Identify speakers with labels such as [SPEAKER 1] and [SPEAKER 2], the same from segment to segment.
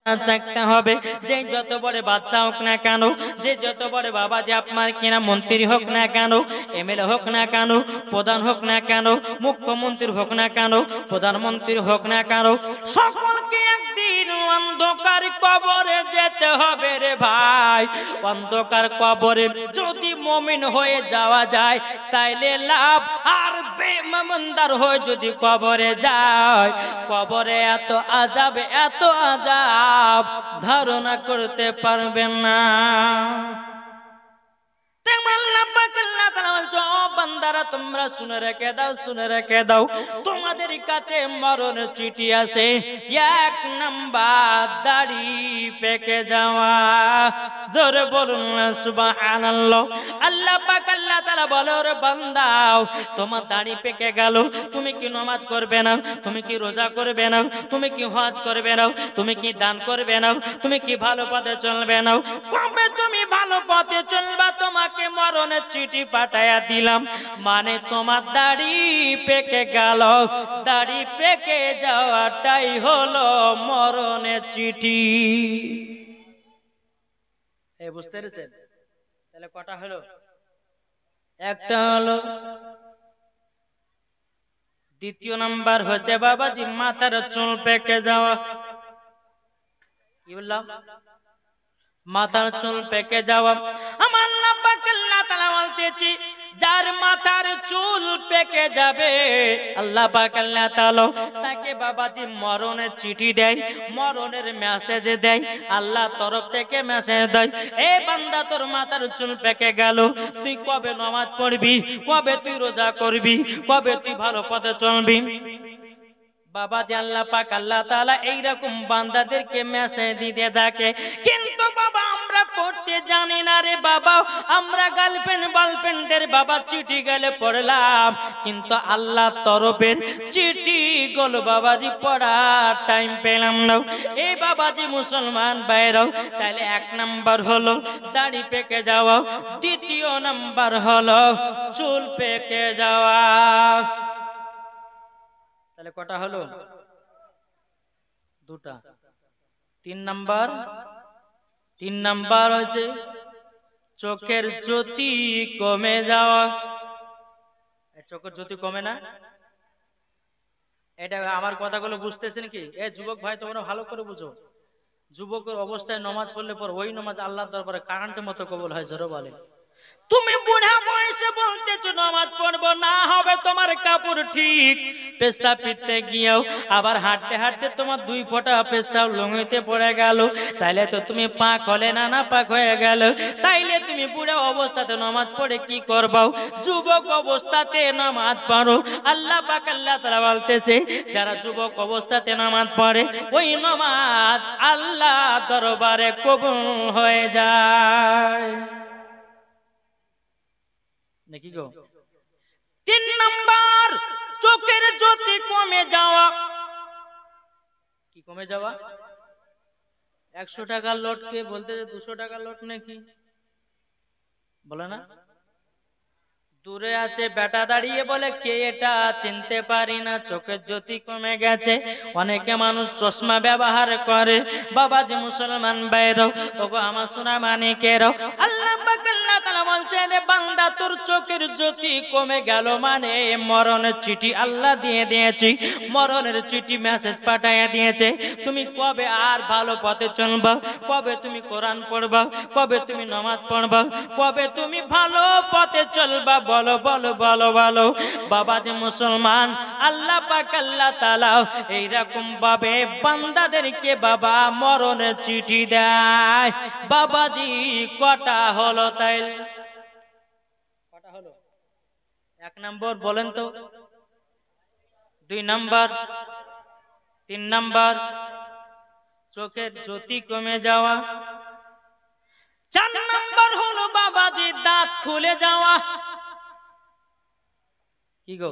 [SPEAKER 1] চাকতে হবে। যে যত বড় বাদশাহ হোক না কেন, যে যত বড় বাবা যে আপনার কিনা মন্ত্রী হোক না কেন, এমএলএ হোক না কেন, প্রধান হোক না কেন, মুখ্যমন্ত্রী হোক না কেন, প্রধানমন্ত্রী হোক না কেন, সকলকে একদিন অন্ধকার কবরে যেতে হবে রে ভাই। অন্ধকার কবরে যদি মুমিন হয়ে যাওয়া যায় তাইলে লাভ, আর বেঈমানদার হয়ে যদি কবরে যায়, কবরে এত আযাব, এত আযাব ধারণা করতে পারবেন না। বান্দারা তোমরা শুনে রেখে দাও, শুনে রেখে দাও, তোমাদের কাছে মরণের চিঠি আছে। এক নাম্বার দাড়ি পেকে যাওয়া। জোরে বলুন না সুবহানাল্লাহ। আল্লাহ পাক আল্লাহ তাআলা বলে, ওরে বান্দাও তোমার দাড়ি পেকে গেল, তুমি কি নামাজ করবে না, তুমি কি রোজা করবে না, তুমি কি হজ করবে না, তুমি কি দান করবে না, তুমি কি ভালো পথে চলবে না? কবে তুমি ভালো পথে চলবা তোমাকে মরণের চিঠি পাঠায়া দিলাম। মানে তোমার দাড়ি পেকে গেল, দাড়ি পেকে যাওয়াটাই হলো মরণের চিঠি। এই বুঝতে পেরেছেন? তাহলে কটা হলো? একটা হলো। দ্বিতীয় নাম্বার হচ্ছে বাবাজি মাথার চুল পেকে যাওয়া। কি বললাম? মাথার চুল পেকে যাওয়া। আমার আল্লাহ পাক আল্লাহ তাআলা বলতেছি, যার মাথার চুল পেকে যাবে আল্লাহ পাক আল্লাহ তাআলা তাকে বাবাজি মরণের চিঠি দেয়, মরণের মেসেজ দেয়, আল্লাহ তরফ থেকে মেসেজ দেয়, এ বান্দা তোর মাথার চুল পেকে গেল, তুই কবে নামাজ পড়বি, কবে তুই রোজা করবি, কবে তুই ভালো পথে চলবি? বাবাজি আল্লাহ পাক আল্লাহ তাআলা এইরকম বান্দাদেরকে মেসেজ দিতে থাকে। কিন্তু বাবা আমরা পড়তে জানি না রে বাবা, আমরা গার্লফ্রেন্ডের বাবা চিঠি গেলে পড়লাম, কিন্তু আল্লাহ তরফের চিঠি গুলো বাবাজি পড়ার টাইম পেলাম না। এই বাবাজি মুসলমান ভাইরাও, তাহলে এক নাম্বার হলো দাড়ি পেকে যাওয়া, দ্বিতীয় নাম্বার হলো চুল পেকে যাওয়া। তাহলে কটা হলো? দুটা। তিন নাম্বার হচ্ছে চোখের জ্যোতি কমে যাওয়া। চোখের জ্যোতি কমে না? এটা আমার কথাগুলো বুঝতেছেন কি? এ যুবক ভাই তোমরা ভালো করে বুঝো। যুবকের অবস্থায় নামাজ পড়লে পর ওই নামাজ আল্লাহর দরবারে কারেন্টের মতো কবুল হয়। জোরে বলে। তুমি বুড়া বয়সে বলতেছো নামাজ পড়বো না, হবে তোমার কাপড় ঠিক, পেশাব ফিরতে গিয়েও আবার হাঁটতে হাঁটতে তোমার দুই ফোঁটা পেশাব লুঙ্গিতে পড়ে গেল, তাইলে তো তুমি পাক হলে না, না পাক হয়ে গেল। তাইলে তুমি বুড়া অবস্থাতে নামাজ পড়ে কি করবাও? যুবক অবস্থাতে নামাজ পড়ো। আল্লাহ পাক আল্লাহ তাআলা বলতেছে, যারা যুবক অবস্থাতে নামাজ পড়ে ওই নামাজ আল্লাহ দরবারে কবুল হয়ে যায়। নাকি গো? তিন নাম্বার চোখের জ্যোতি কমে যাওয়া। কি কমে যাওয়া? 100 টাকার লোটকে বলতে 200 টাকার লোট নাকি বলে না? দূরে আছে বেটা দাঁড়িয়ে বলে কে এটা, চিনতে পারি না, চোখের জ্যোতি কমে গেছে। অনেকে মানুষ চশমা ব্যবহার করে। বাবাজি মুসলমান ভাইরা, ওগো আমার সোনা মানিকেরা, আল্লাহ পাক আল্লাহ তাআলা বলছেন, রে বান্দা তোর চোখের জ্যোতি কমে গেল, মানে মরণের চিঠি আল্লাহ দিয়ে দিয়েছি, মরণের চিঠি মেসেজ পাঠিয়ে দিয়েছে। তুমি কবে আর ভালো পথে চলবা, কবে তুমি কোরআন পড়বা, কবে তুমি নামাজ পড়বা, কবে তুমি ভালো পথে চলবা? বলো বলো বলো বলো। বাবাজি মুসলমান, আল্লাহ পাক আল্লাহ তাআলা এইরকম ভাবে বান্দাদেরকে বাবা মরণের চিঠি দেয়। বাবাজি কটা হলো? তাই কটা হলো? এক নম্বর বলেন তো, 2 নাম্বার, 3 নাম্বার চোখের জ্যোতি কমে যাওয়া, 4 নাম্বার হলো বাবাজি দাঁত খুলে যাওয়া। কি গো,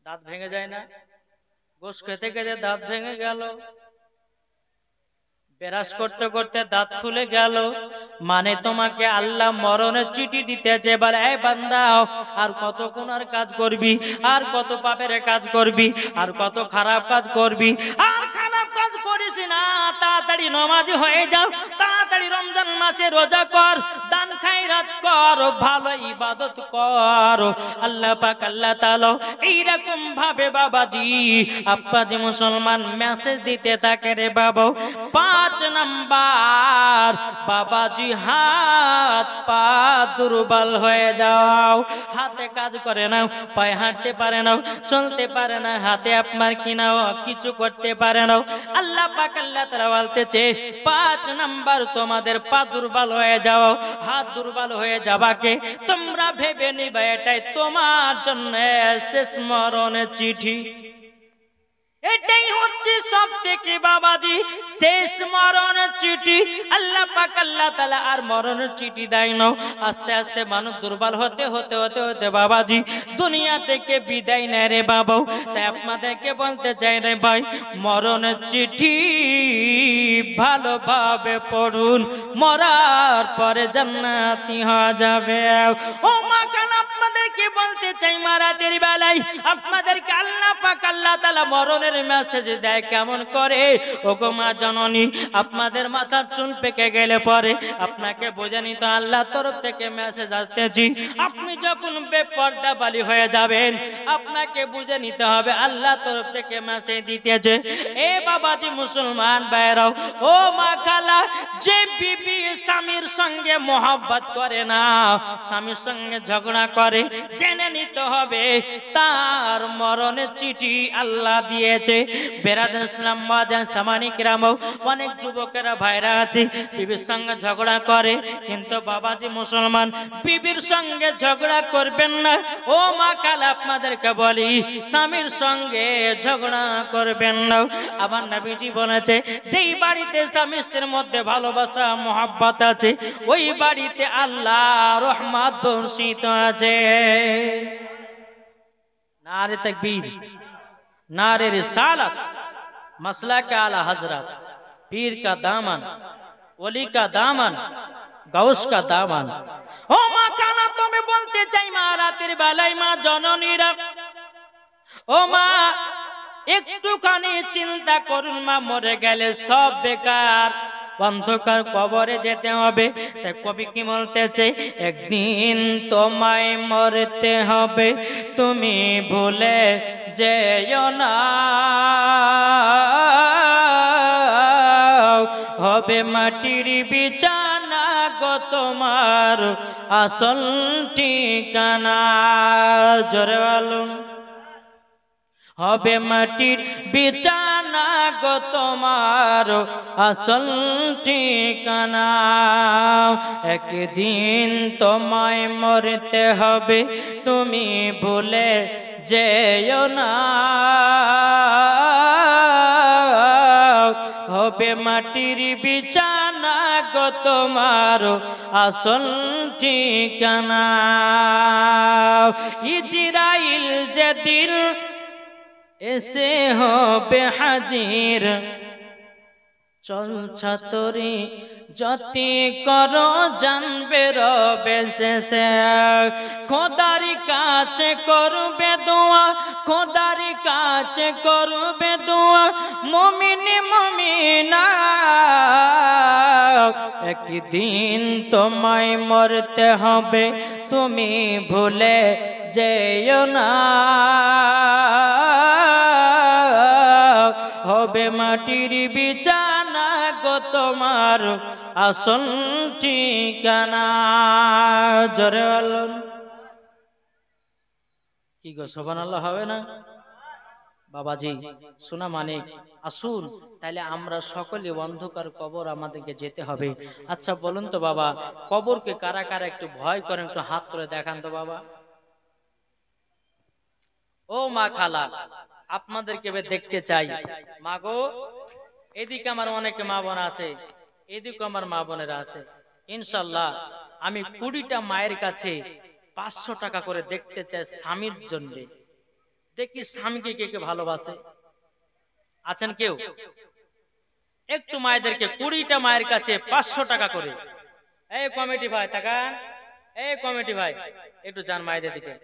[SPEAKER 1] দাঁত ভেঙে যায় না? গোশ খেতে খেতে দাঁত ভেঙে গেল, বেরাস করতে করতে দাঁত খুলে গেল, মানে তোমাকে আল্লাহ মরণের চিঠি দিতেছে। বলে এই বান্দা, আর কত গুনার কাজ করবি, আর কত পাপের কাজ করবি, আর কত খারাপ কাজ করবি, আর খারাপ কাজ করিস না, তাড়াতাড়ি নামাজি হয়ে যাও, তাড়াতাড়ি রমজান মাসে রোজা কর, দান খায়রাত কর, ভালো ইবাদত কর। আল্লাহ পাক আল্লাহ তাআলা এইরকম ভাবে বাবাজি আব্বাজি মুসলমান মেসেজ দিতে থাকে রে বাবা। 5 নাম্বার বাবাজি হাত পা দুর্বল হয়ে যাও, হাতে কাজ করে না, পায়ে হাঁটতে পারে না, চলতে পারে না, হাতে আপনার কিনাও কিছু করতে পারে না। আল্লাহ পাক আল্লাহ তাআলা বলতেছে 5 নাম্বার তোমাদের পা দুর্বল হয়ে যাও, হাত দুর্বল হয়ে যাবাকে তোমরা ভেবে নিবা এটাই তোমার জন্য শেষ মরণের চিঠি। এটাই হচ্ছে সব থেকে বাবাজি শেষ মরণের চিঠি। আল্লাহ পাক আল্লাহ তাআলা আর মরণের চিঠি দেয় না। আস্তে আস্তে মানুষ দুর্বল হতে হতে হতে হতে বাবাজি দুনিয়া থেকে বিদায় নেয় রে বাবা। তাই আপনাদেরকে বলতে চাই রে ভাই, মরণের চিঠি ভালোভাবে পড়ুন, মরার পরে জান্নাতি হয়ে যাবে। ও মা কান আপনাদেরকে বলতে চাই, মারাতের বেলায় আপনাদেরকে আল্লাহ পাক আল্লাহ তাআলা মরণের মেসেজ দেয় কেমন করে। ও গো মা জননী, আপনাদের মাথার চুল পেকে গেলে পরে আপনাকে বোঝা নিত আল্লাহ তরফ থেকে মেসেজ আসতেছি। আপনি যখন বেপর্দা বালি হয়ে যাবেন আপনাকে বুঝে নিতে হবে আল্লাহ তরফ থেকে মেসেজ দিতেছে। এ বাবাজি মুসলমান ভাইরাও, ও মা খালা, যে বিবি স্বামীর সঙ্গে মোহাব্বত করে না, স্বামীর সঙ্গে ঝগড়া করে, জেনে নিতে হবে তার মরণের চিঠি আল্লাহ দিয়েছে। বেরাদার ইসলাম মাদান সামানি কিরামও অনেক যুবকেরা ভাইরা আছে বিবির সঙ্গে ঝগড়া করে, কিন্তু বাবাজি মুসলমান বিবির সঙ্গে ঝগড়া করবেন না। ও মা কাল আপনাদেরকে বলি স্বামীর সঙ্গে ঝগড়া করবেন না। আমার নবীজি বলেছে যেই বাড়িতে স্বামী স্ত্রীর মধ্যে ভালোবাসা মোহাব্বত আছে ওই বাড়িতে আল্লাহ রহমত বর্ষিত আছে। नारे तकबीर, नारे रिसालत, मसला के आला हजरत, पीर का दामन, वली का दामन, गौस का दामन। ओ माँ काना तुम्हें बोलते चाই মা রাতের বেলায় মা জননীরা, ও মা একটুখানি চিন্তা করুন মা, মরে গেলে সব বেকার, অন্ধকার কবরে যেতে হবে। তাই কবি কি বলতেছে, একদিন তোমায় মরতে হবে তুমি ভুলে যেও না, হবে মাটির বিছানা গো তোমার আসল ঠিকানা। জোরে বলুন, হবে মাটির বিছানা গো তোমার আসল ঠিকানা। একদিন তোমায় মরতে হবে তুমি ভুলে যেও না, হবে মাটির বিছানা গো তোমার আসল ঠিকানা। ইজরাইল যেদিন এসে হবে হাজির, চলছা তরি যতি করো জানবে রবে শেষে। খোদার কাছে করবে দোয়া, খোদার কাছে করবে দোয়া মুমিন মুমিনা। একদিন তোমায় মরতে হবে তুমি ভুলে যেও না, হবে মাটির বিছানা গো তোমার আসল ঠিকানা। জোরে বলুন, কি গো সুবহানাল্লাহ হবে না? বাবাজি শোনা মানিক আসুন, তাহলে আমরা সকলে অন্ধকার কবর আমাদেরকে যেতে হবে। আচ্ছা বলুন তো বাবা, কবরকে কারা কারা একটু ভয় করেন, একটু হাত তুলে দেখান তো বাবা। ও মা খালা, আপনাদেরকে দেখতে চাই। মা গো, এদিকে আমার অনেক মা বোন আছে, এদিকে আমার মা বোনেরা আছে। ইনশাল্লাহ আমি 20টা মায়ের কাছে 500 টাকা করে দেখতে চাই স্বামীর জন্য। দেখি স্বামীকে কে কে ভালোবাসে, আছেন কেউ? একটু মায়েদেরকে 20টা মায়ের কাছে 500 টাকা করে। এই কমিটি ভাই তাকান, এই কমিটি ভাই একটু যান মায়েদের দিকে।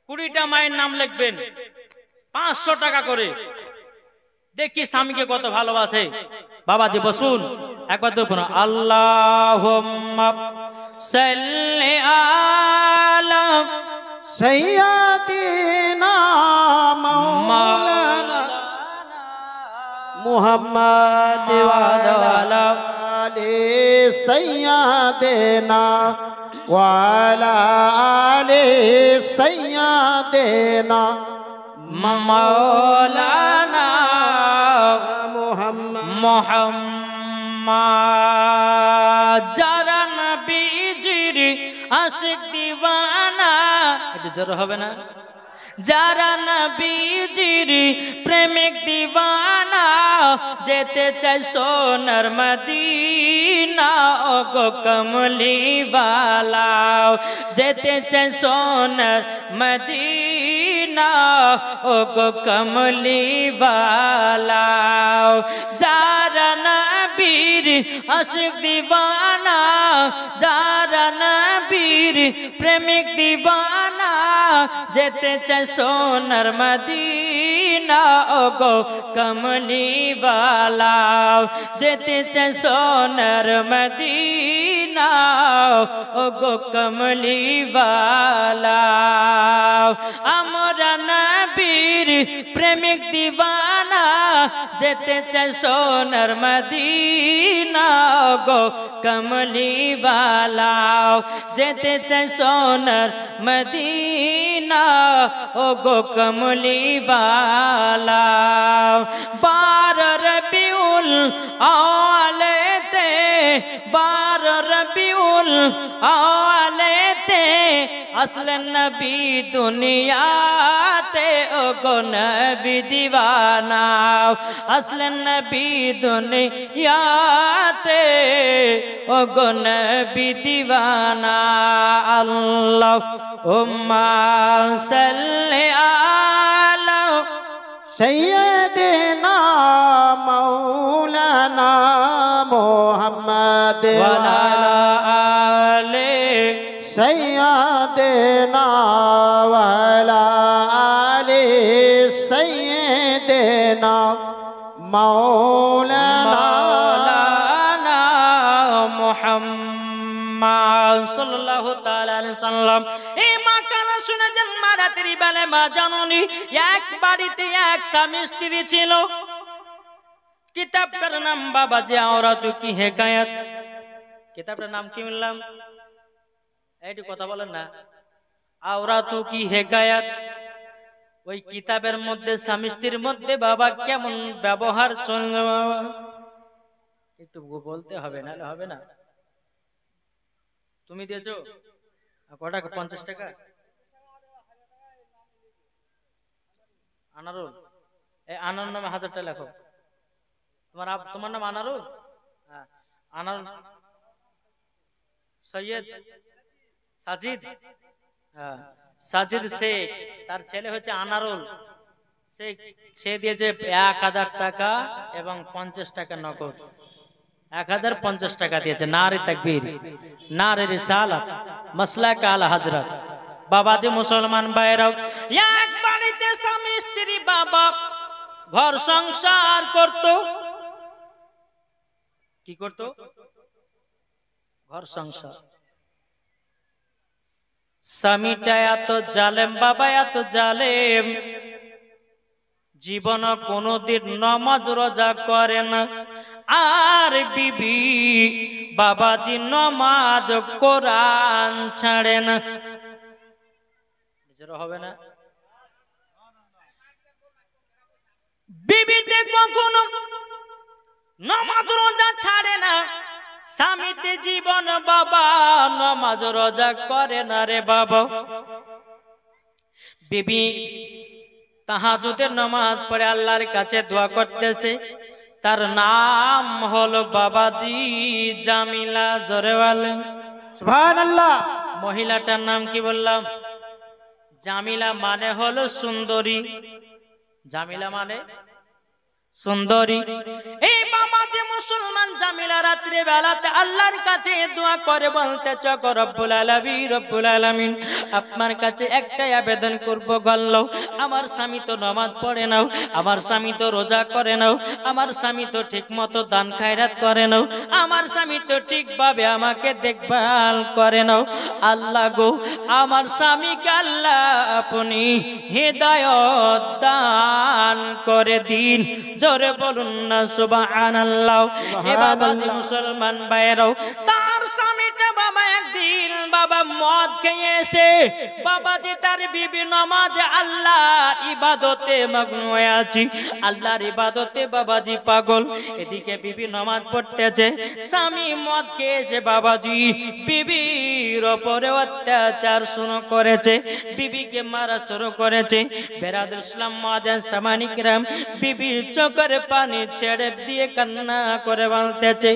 [SPEAKER 1] 20টা মায়ের নাম লিখবেন 500 টাকা করে। দেখি স্বামীকে কত ভালোবাসে। বাবাজি বসুন, একবার তো বলুন আল্লাহুম্মা সাল্লি আলা
[SPEAKER 2] সাইয়্যিদিনা মাওলানা মুহাম্মদ ওয়া আলা আলি সাইয়্যিদিনা ওয়া আলা আলি সাইয়্যিদিনা
[SPEAKER 1] মাওলানা
[SPEAKER 2] মুহাম্মদ।
[SPEAKER 1] যারা নবীজির আশিক দিওয়ানা, এটা জোরে হবে না? যারা নবীজির প্রেমিক দিওয়ানা, যেতে চাই সোনার মদিনা ও গো কমলি ওয়ালা, যেতে চাই সোনার মদিনা ও গো কমলি ওয়ালা। যারা নবীর আশিক দিওয়ানা, যারা নবীর প্রেমিক দিওয়ানা, যেতে চাই সোনার মদিনা ও গো কমলি ওয়ালা, যেতে চাই সোনার মদিনা ও গো কমলি ওয়ালা। আমরা নবীর প্রেমিক দিওয়ানা, যেতে চাই সোনার মদিনা ও গো কমলি ওয়ালা, যেতে চাই সোনার মদিনা ও গো কমলি ওয়ালা। 12 রবিউল আওয়ালেতে, 12 রবিউল আওয়ালেতে আসলেন নবী দুনিয়াতে ও গো নবী দিওয়ানা, আসলেন নবী দুনিয়াতে ও গো নবী দিওয়ানা। আল্লাহুম্মা সাল্লি আলা
[SPEAKER 2] সাইয়্যিদিনা মাওলানা মুহাম্মদ ওয়া আলা
[SPEAKER 1] আলি
[SPEAKER 2] সাইয়্যিদিনা ওয়া আলা আলি সাইয়্যিদিনা মাওলানা
[SPEAKER 1] মুহাম্মদ সাল্লাল্লাহু তাআলা আলাইহি সাল্লাম। এই মা কানা শুনে জন্ম রাত্রি বেলা মা জাননি এক বাড়িতে এক স্বামী স্ত্রী ছিল। কিতাবটার নাম বাবাজি আওরাতু কি হেকায়াত। কিতাবটার নাম কি বললাম? এইটি কথা বলেন না। আওরাতু কি হেকায়াত। ওই কিতাবের মধ্যে স্বামী স্ত্রীর মধ্যে বাবা কেমন ব্যবহার চলবে বাবা একটু বলতে হবে, নাহলে হবে না। তুমি দিয়েছো কটা? 50 টাকা। আনারুল, এই আনার নামে 1000 টাকা লেখো। তোমার নাম আনারুল? হ্যাঁ, আনারুল সৈয়দ সাজিদ। হ্যাঁ, সাজিদ শেখ, তার ছেলে হচ্ছে আনারুল শেখ। সে দিয়েছে 1000 টাকা এবং 50 টাকা নগদ। 1050 টাকা দিয়েছে। নারে তাকবীর, নারে রিসালাত, মাসলাক আলা হযরত। বাবাজি মুসলমান ভাইরাও, এক বাড়িতে স্বামী স্ত্রী বাবা ঘর সংসার করত। কি করত? ঘর সংসার। স্বামীটা এত জালেম বাবা, এত জালেম, জীবন কোনদিন নামাজ রোজা করে না। আর বিবি বাবাজি নামাজ কোরআন ছাড়ে না। হবে না? বিবিতে কখনো নামাজ রোজা ছাড়ে না, স্বামীতে জীবন বাবা নামাজ রোজা করে না রে বাবা। বিবি তাহাজ্জুদের নামাজ পড়ে আল্লাহর কাছে দোয়া করতেছে। তার নাম হলো বাবাজি জামিলা। জোরে বলেন
[SPEAKER 2] সুবহানাল্লাহ।
[SPEAKER 1] মহিলাটার নাম কি বললাম? জামিলা মানে হলো সুন্দরী। জামিলা মানে সুন্দরী। এই বাবাজি মুসলমান জামিলা রাত্রে বেলাতে আল্লাহর কাছে দোয়া করে বলতে চক রব্বুল আলামিন আপনার কাছে একটাই আবেদন করব গল্ল আমার স্বামী তো নামাজ পড়ে নাও আমার স্বামী তো রোজা করে নাও আমার স্বামী তো ঠিক মতো দান খায়রাত করে নাও আমার স্বামী তো ঠিকভাবে আমাকে দেখভাল করে নাও আল্লাহ গো আমার স্বামীকে আল্লাহ আপনি হেদায়েত দান করে দিন জোরে বলুন না সুবহানাল্লাহ। এবার মুসলমান ভাইরাও তার স্বামীটা বাবা একদিন বাবা মদ খেয়েছে বাবাজি তার বিবি নামাজে আল্লাহর ইবাদতে মগ্ন হয়ে আছে আল্লাহর ইবাদতে বাবাজি পাগল এদিকে বিবি নামাজ পড়তেছে স্বামী মদ খেয়েছে বাবাজি বিবির উপরে অত্যাচার শুরু করেছে বিবিকে মারা শুরু করেছে বেরাদুল ইসলাম মাদান সামানিকরাম বিবির চোখের পানি ছেড়ে দিয়ে কান্না করে বলতেছে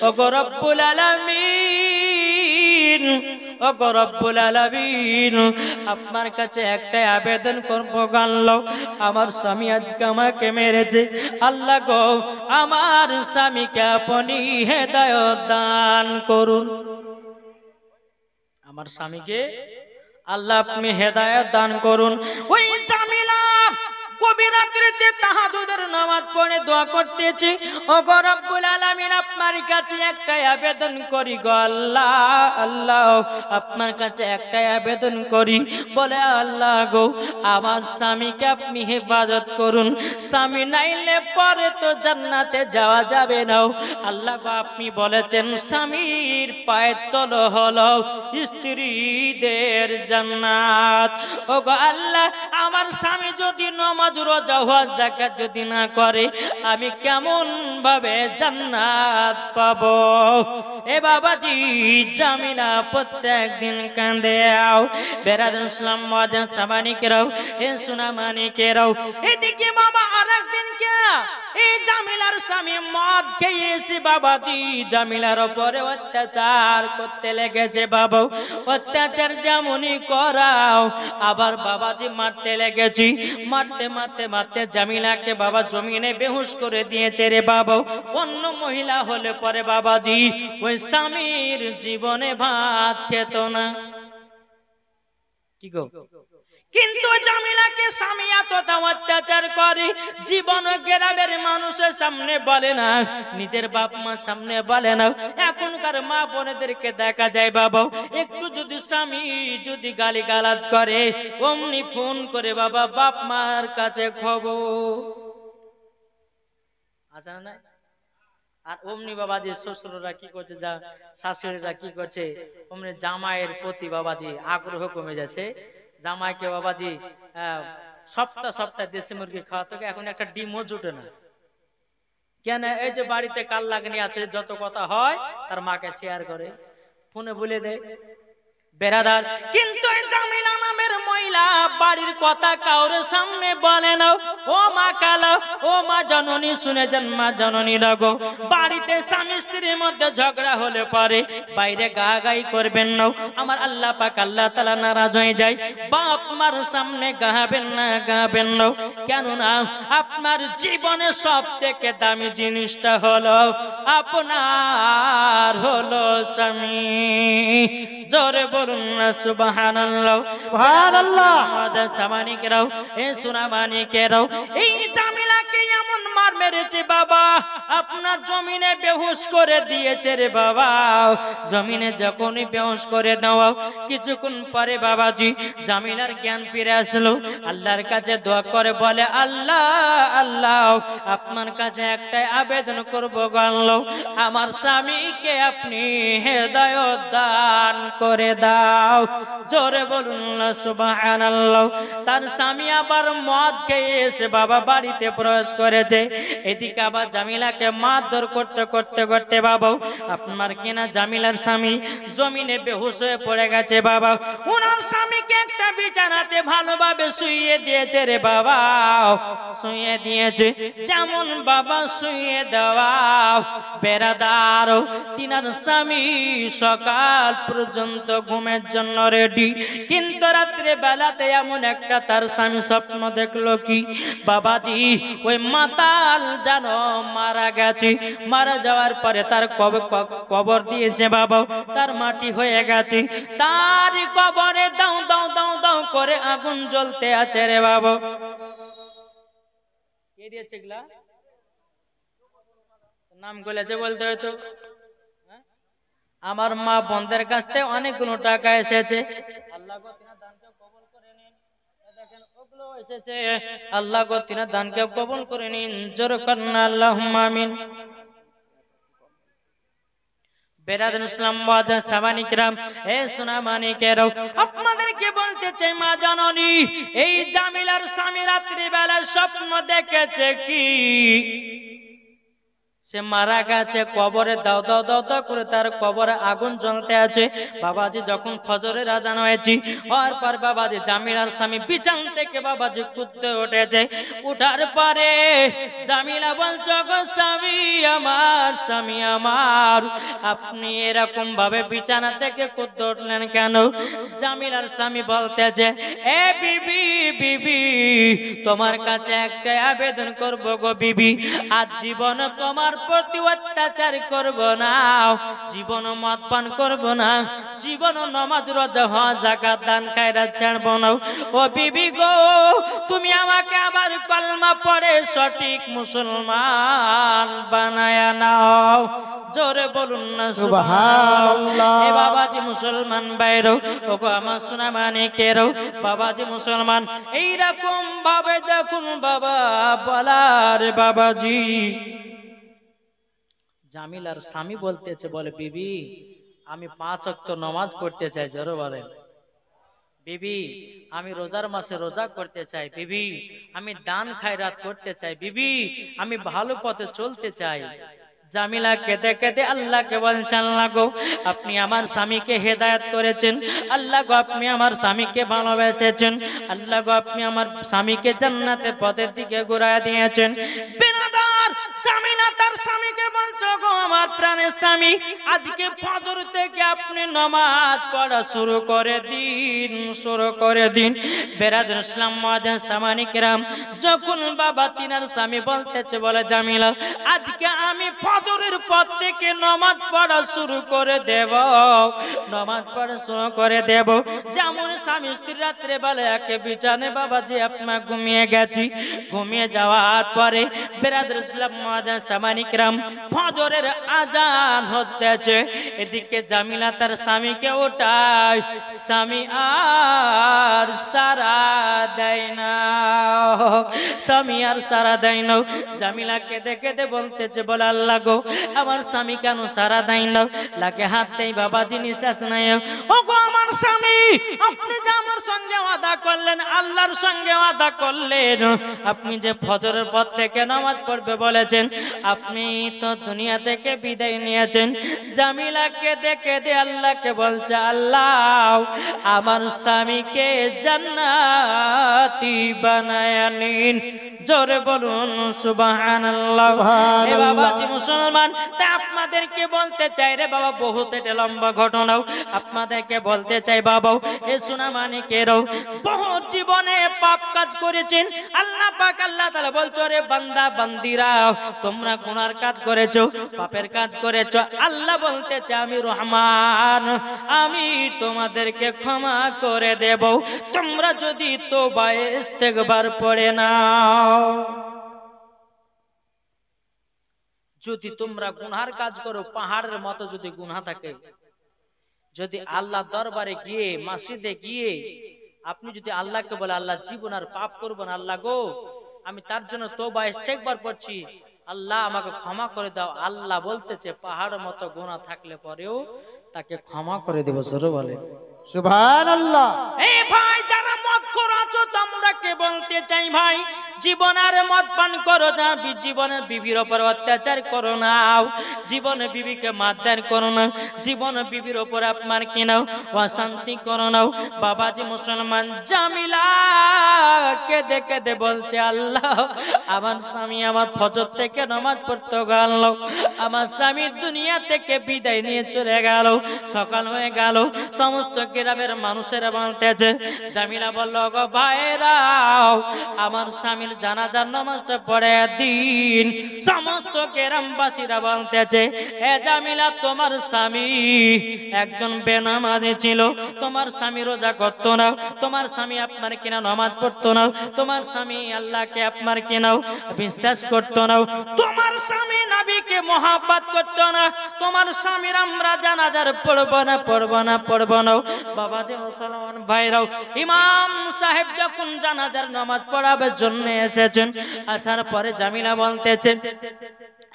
[SPEAKER 1] ওগো রব্বুল আলামিন ওগো রব্বুল আলামিন আপনার কাছে একটাই আবেদন করব গানল আমার স্বামী আজকে আমাকে মেরেছে আল্লাহ গো আমার স্বামীকে আপনি হেদায়েত দান করুন আমার স্বামীকে আল্লাহ আপনি হেদায়েত দান করুন। ওই জামিলা গভীর রাত্রিতে তাহাজ্জুদের নামাজ পড়ে দোয়া করতেছে ওগো রব্বুল আলামিন আপনার কাছে একটাই আবেদন করি গো আল্লাহ আল্লাহ আপনার কাছে একটাই আবেদন করি বলে আল্লাহ গো আমার স্বামীকে আপনি হেফাজত করুন স্বামী নাইলে পরে তো জান্নাতে যাওয়া যাবে না আল্লাহ গো আপনি বলেছেন স্বামীর পায়ের তল হলো স্ত্রীদের জান্নাত ওগো আল্লাহ আমার স্বামী যদি নামাজ রোজা হজ যাকাত যদি না করে আমি কেমন ভাবে জান্নাত পাবো এ বাবাজি জামিলা প্রত্যেকদিন কাঁদে আও বেরাদুল ইসলাম মাদান সামানিকেরাও এ সুনামানিকেরাও এদিকে বাবা আরেকদিন কে এই জামিলার স্বামী মদ খেয়েছে বাবাজি জামিলার উপরে অত্যাচার করতে লেগেছে বাবা অত্যাচার যেমনই করাও আবার বাবাজি মারতে লেগেছি মারতে মারতে মারতে জামিলাকে বাবা জমিনে বেহুশ করে দিয়েছে রে বাবা অন্য মহিলা হলে পরে বাবাজি ওই স্বামীর জীবনে ভাত খেত না কি গো কিন্তু জামিলাকে স্বামী এতটা অত্যাচার করে জীবন গ্রামের মানুষের সামনে বলে না নিজের বাপ মার সামনে বলে না এখনকার মা বোনেদেরকে দেখা যায় বাবা একটু যদি স্বামী যদি গালিগালাজ করে অমনি ফোন করে বাবা বাপ মার কাছে খবর আসে না আর অমনি বাবাজি শ্বশুররা কি করছে যা শাশুড়িরা কি করছে অমনি জামাইয়ের প্রতি বাবাজি আগ্রহ কমে যাচ্ছে জামাইকে বাবাজি সপ্তাহ সপ্তাহ দেশি মুরগি খাওয়াতে এখন একটা ডিমও জুটে না কেন এই যে বাড়িতে কাল লাগনি আছে যত কথা হয় তার মাকে শেয়ার করে ফোনে বলে দেয় বেরাদার কিন্তু জামিলা নামের মহিলা বাড়ির কথা কাউরের সামনে বলে না ও মা কালা ও মা জননী শুনে যান মা জননী লাগো বাড়িতে স্বামী স্ত্রীর মধ্যে ঝগড়া হলে পরে বাইরে গাগাই করবেন না আমার আল্লাহ পাক আল্লাহ তাআলা নারাজ হয়ে যায় বাপ মার সামনে গাবেন না কেন না আপনার জীবনে সবথেকে দামি জিনিসটা হলো আপনার হলো স্বামী জোরে বলুন না সুবহানাল্লাহ সুবহানাল্লাহ মাদান সামানিকেরাও এ সুনামানিকেরাও এই জামিলাকে এমন মার মেরেছে বাবা আপনার জমিনে বেহুশ করে দিয়েছে রে বাবা জমিনে যখনই বেহুশ করে দাও কিছুক্ষণ পরে বাবাজি জামিলার জ্ঞান ফিরে আসলো আল্লাহর কাছে দোয়া করে বলে আল্লাহ আল্লাহ আপনার কাছে একটাই আবেদন করব গানলো আমার স্বামীকে আপনি হেদায়েত দান করে দাও জোরে বলুন না সুবহানাল্লাহ তার স্বামী আবার মদ খেয়ে এসে বাবা বাড়িতে প্রবেশ করেছে এদিকে আবার জামিলাকে মারধর করতে করতে করতে বাবা আপনার কিনা জামিলার স্বামী জমিনে বেহুশ হয়ে পড়ে গেছে বাবা ওনার স্বামীকে একটা বিছানাতে ভালোভাবে শুইয়ে দিয়েছে রে বাবা শুইয়ে দিয়েছে যেমন বাবা শুইয়ে দেওয়া বেরাদার তিনার স্বামী সকাল পর্যন্ত ঘুমের জন্য রেডি কিন্তু রাত্রে বেলাতে এমন একটা তার স্বামী স্বপ্ন দেখলো কি বাবাজি ওই মাথা কাল জানো মারা গেছে, মারা যাওয়ার পরে তার কবর দিয়েছে বাবা, তার মাটি হয়ে গেছে, তার কবরে দাও দাও দাও দাও করে আগুন জ্বলতে আছে রে বাবা। কে দিয়েছে এগুলা? নাম বলেছে বলতে হয়তো। আমার মা বোনদের কাছ থেকে অনেকগুলো টাকা এসেছে, আল্লাহ গো তিনার দানকে কবুল করে নিন। দেখেন ওগুলো এসেছে, আল্লাহ গো তিনার দানকে কবুল করে নিন। জোরে কন্না আল্লাহুম্মা আমিন। বেরাদুল ইসলাম ওয়াজ সামানি কিরাম, হে সোনা মানিকেরাও, আপনাদেরকে বলতে চাই মা জাননী, এই জামিলার স্বামী রাত্রি বেলা স্বপ্ন দেখেছে কি সে মারা গেছে, কবরে দাও দাও দাও দাও করে তার কবরে আগুন জ্বলতে আছে। বাবাজি যখন ফজরের আজান হয়েছে, হওয়ার পর বাবাজি জামিলার স্বামী বিছান থেকে বাবাজি কুদতে উঠেছে। উঠার পরে জামিলা বলছো গো স্বামী আমার, স্বামী আমার, আপনি এরকম ভাবে বিছানা থেকে কুদতে উঠলেন কেন? জামিলার স্বামী বলতেছে, এ বিবি বিবি, তোমার কাছে একটা আবেদন করবো গো বিবি, আজ জীবন তোমার প্রতি অত্যাচার করব না, জীবন মদ পান করব না, জীবন নামাজ রোজা হজ যাকাত দান খায়রাত ছাড়ব না। ও বিবি গো, তুমি আমাকে আবার কলমা পড়ে সঠিক মুসলমান বানায়া নাও। জোরে বলুন না সুবহানাল্লাহ। এ বাবাজি মুসলমান বাইরো, ওগো আমার সোনা মানিকেরও, বাবাজি মুসলমান এইরকম ভাবে যখন বাবা বলার বাবাজি জামিলার স্বামী বলতেছে, বলে বিবি আমি 5 ওয়াক্ত নামাজ পড়তে চাই। জোরে বলেন বিবি আমি রোজার মাসে রোজা করতে চাই, বিবি আমি দান খায়রাত করতে চাই, বিবি আমি ভালো পথে চলতে চাই। জামিলা কেঁদে কেঁদে আল্লাহকে বলছেন, আল্লাহ গো আপনি আমার স্বামীকে হেদায়েত করেছেন, আল্লাহ গো আপনি আমার স্বামীকে ভালোবেসেছেন, আল্লাহ গো আপনি আমার স্বামীকে জান্নাতের পথের দিকে ঘুরায় দিয়েছেন। বিনাদার জামিলা তার স্বামীকে বলছো, গো আমার প্রাণের স্বামী, আজকে ফজর থেকে আপনি নামাজ পড়া শুরু করে দিন, শুরু করে দিন। বেরাদুল ইসলাম ওয়াজ সামানি কিরাম, যখন বাবা তিনার স্বামী বলতেছে, বলে জামিলা আজকে আমি ফজরের পর থেকে নামাজ পড়া শুরু করে দেব, নামাজ পড়া শুরু করে দেব। যেমন স্বামী স্ত্রী রাত্রে বেলা একে বিছানে বাবাজি আপনার ঘুমিয়ে গেছি, ঘুমিয়ে যাওয়ার পরে বেরাদুল ইসলাম ওয়াজ সামানি কিরাম ফজরের আজান হতেছে, এদিকে জামিলা তার স্বামীকে ওঠায়, স্বামী আর সারা দেয় না, স্বামী আর সারা দেয় না। জামিলা কেঁদে কেঁদে বলতেছে, বলে আল্লাহ গো আমার স্বামী কেন সারা দেয় না? লাগে হাত দেই বাবাজি নিঃশ্বাস নাই। ও গো আমার স্বামী, আপনি যে আমার সঙ্গে ওয়াদা করলেন, আল্লাহর সঙ্গে ওয়াদা করলেন, আপনি যে ফজরের পর থেকে নামাজ পড়বে বলেছেন, আপনি তো দুনিয়া থেকে বিদায় নিয়েছেন। জামিলা কেঁদে কেঁদে আল্লাহকে বলছে, আল্লাহ আমার স্বামীকে জান্নাতি বানায় নিন। জোরে বলুন সুবহানাল্লাহ। এ বাবাজি মুসলমান, তা আপনাদেরকে বলতে চাই রে বাবা, বহুত এটা লম্বা ঘটনাও আপনাদেরকে বলতে চাই বাবা। এ সোনা মানিকেরও বহুত জীবনে পাপ কাজ করেছেন, আল্লাহ পাক আল্লাহ তাআলা বলছো, রে বান্দা বান্দিরা তোমরা গুনার কাজ করেছো, পাপের কাজ করেছো, আল্লাহ বলতেছে আমি রহমান, আমি তোমাদেরকে ক্ষমা করে দেব, তোমরা যদি তওবা ইস্তেগফার পড়ে নাও। যদি তোমরা গুনার কাজ করো, পাহাড়ের মতো যদি গুনাহ থাকে, যদি আল্লাহ দরবারে গিয়ে মসজিদে গিয়ে আপনি যদি আল্লাহকে বলে, আল্লাহ জীবন আর পাপ করব না, আল্লাহ গো আমি তার জন্য তওবা ইস্তেগফার করছি, আল্লাহ আমাকে ক্ষমা করে দাও, আল্লাহ বলতেছে পাহাড়ের মতো গুনাহ থাকলে পরেও তাকে ক্ষমা করে দেব। জোরে বলে
[SPEAKER 2] সুবহানাল্লাহ।
[SPEAKER 1] এই ভাই যারা মদ করো তোমরাকে বলতে চাই ভাই, জীবন আর মদ পান করো না, জীবনের বিবির উপর অত্যাচার করো না, জীবনে বিবিকে মারধর করো না, জীবন বিবির উপর আপনার কিনাও অশান্তি করো না। বাবাজি মুসলমান জামিলা কেঁদে কেঁদে বলছে, আল্লাহ আমার স্বামী আমার ফজর থেকে নামাজ পড়তে গেল, আমার স্বামী দুনিয়া থেকে বিদায় নিয়ে চলে গেল, সকাল হয়ে গেল, সমস্ত গ্রামের মানুষেরা বলতেছে। জামিলা বলল, গো ভাইরাও আমার স্বামীর জানাজার নামাজটা পড়ে দিন। সমস্ত গ্রামবাসীরা বলতেছে এ জামিলা তোমার স্বামী একজন বেনামাজি ছিল, তোমার স্বামী রোজা করতো না, তোমার স্বামী আপনার কিনা নামাজ পড়তো না, তোমার স্বামী আল্লাহকে আপনার কিনাও বিশ্বাস করতো না, তোমার স্বামী নবীকে মহব্বত করতো না, তোমার স্বামীর আমরা জানাজার পড়বো না পড়বো না পড়বো না। বাবা যে মুসলমান ভাইরাও ইমাম সাহেব যখন জানাজার নামাজ পড়াবার জন্য এসেছেন, আসার পরে জামিলা বলতেছেন